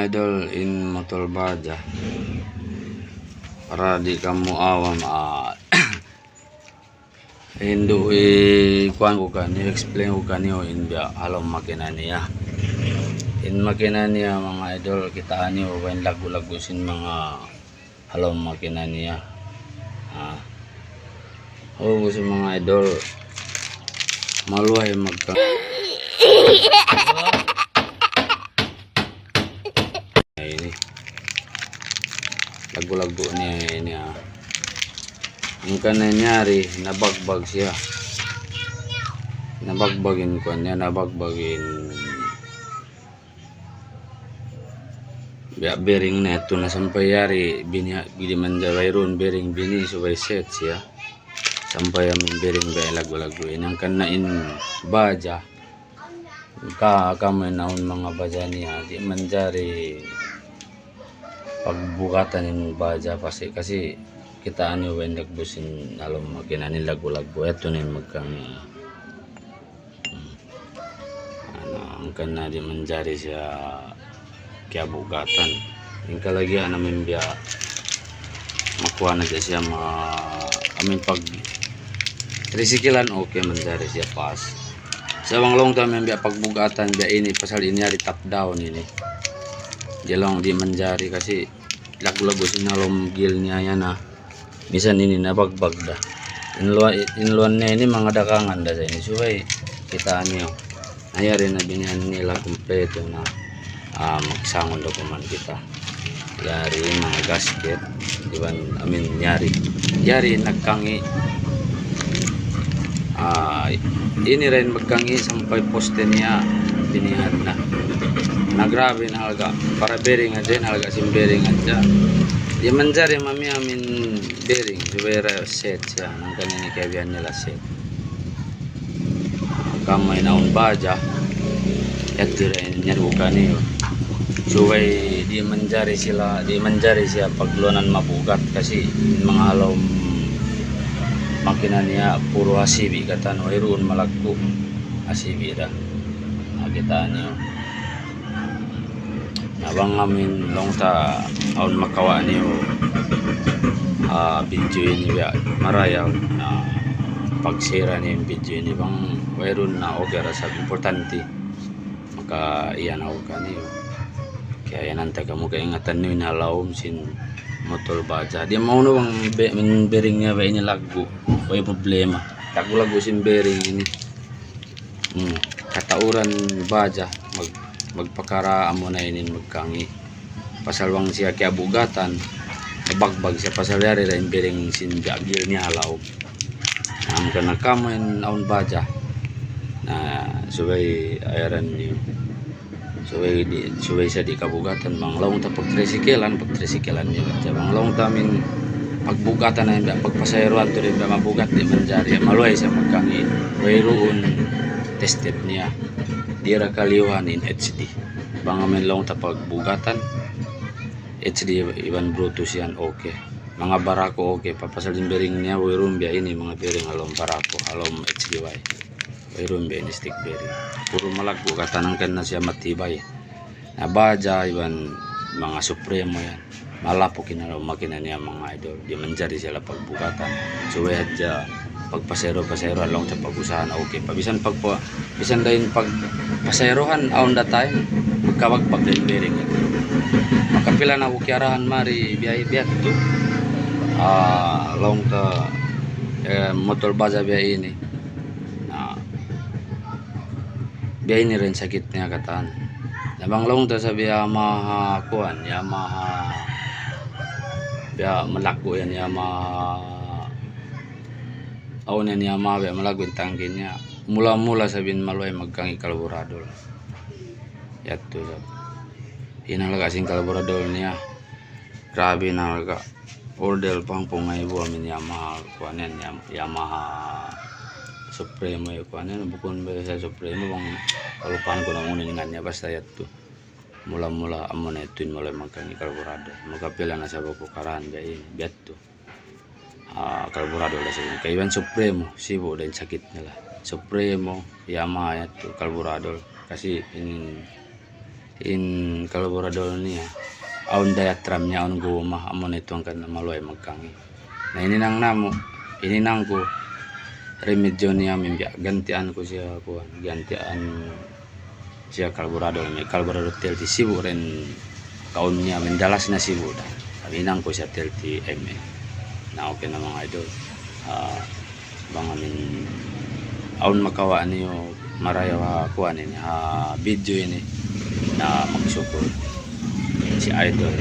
Idol in motor baja para di kamu awam Indo kuan ko kan i-explain ko kanyo in biya halong makina niya in makina niya mga idol kita niyo when lagu-lagu sin mga halong makina niya gusto mga idol maluhay magka ini lagu-lagu niya ini yung nangyari nabagbag siya nabagbagin ko niya nabagbagin bearing na ito na sampay yari biniman ron bearing bini subay set siya sampay amin bearing ba lagu-lagu in ang kanain baja kamay naon mga baja niya di manjari pagbukatan yung baja kasi kitaan nyo when nagbusin alam makina ni lagu-lagu eto na yung magkang ang kana di manjari siya kaya bukatan yung kalagyan namin biya makuha na siya amin pag trisikilan okay manjari siya pas sa bang long time biya pagbugatan biya ini pasal inyari top down ini jalong di manjari kasi lagu-lagu sinalom gil niya yan misan ini nabagbag da inluan na ini mga dakangan da sa ini subay kita niyo ayari na binihan nila kompleto na magsangon dokuman kita yari mga gasket diban amin yari nagkangi ini rin magkangi sampay poste niya binihan na grabe na halaga para bearing din halaga sim bearing adya di manjari mami amin bearing subera set siya nang kanini kabihan nila set kamay naon baja at rin nyaruka niyo subay di manjari siya pagluanan mabugat kasi mga halom makina niya puro asibi katan mayroon malagko asibi da nakita niyo nabang amin long ta aun makawa niyo video ini ya marayaw na pagsira niyo yung video ini bang mayroon na okay rasa importante maka iyan ako kaniyo kaya yan antay ka mo kaingatan niyo inhalawom sin motor baja di mauno bang bearing niya ba ini lagu may problema lagu sin bearing ini katauran baja magpakara amo na inin magkangi pasalwang siya kaya bugatan bagbag siya pasalyari rin bearing sin gagil niya halaw ka nakaman naon baja na subay ayaran niyo subay siya di kabugatan bang lawang ta pagtrisikilan niyo bang lawang tamin pagbugatan na yun pagpasayruan to rin mabugat di manjari maluhay siya magkangi mayroon tested niya dira kaliwan in HD bang amin lang ta pagbugatan HD iban brutus yan okay mga barako okay papasal din bearing niya mayroon biya ini mga bearing alom barako alom HDY mayroon biya ini stick bearing puro malagbugatan ang kan na siya matibay na baja iban mga supremo yan malapo kinalaw makina niya mga idol di manjari sila pagbugatan so hadya pagpasero along sa pag-usahan okay pabisan bisan dahin pagpaserohan aon da time magkawagbag din bearing makapila na ukiarahan mari biyat to long ta motor baja biya ini biya ini rin sakit niya katan nabang long ta sa Yamaha kuan Yamaha biya malako yan Yamaha aw na niya mabe malagwin tangkin niya mula sabihin maluay magkangi kalburador yato sab hinalaga sing kalburador niya grabe na laga order pang pungaybo amin Yamaha kuanen Yamaha Supremo yung kuanen bukon ba sa Supremo bang kalupan ko na unin nga niya basta yato mula amo na ito mulay magkangi kalburador magkapila na sa bukukaran dahil yato kalburador lah kaiwan Supremo sibo dan sakit nila Supremo Yamaha itu kalburador kasi in kalaborador niya aun diatram niya aun guma amon ito ang kanang maluay magkangi na ininang ko remedyo niya mimbya gantian ko siya kuan gantian siya kalaborador may kalaborador TLT Cebu rin kaon niya mendalas na Cebu da kaminang ko siya TLT MA na okay na mga idol bang amin aun makawa niyo maraya kuan ini video ini na magsukol si idol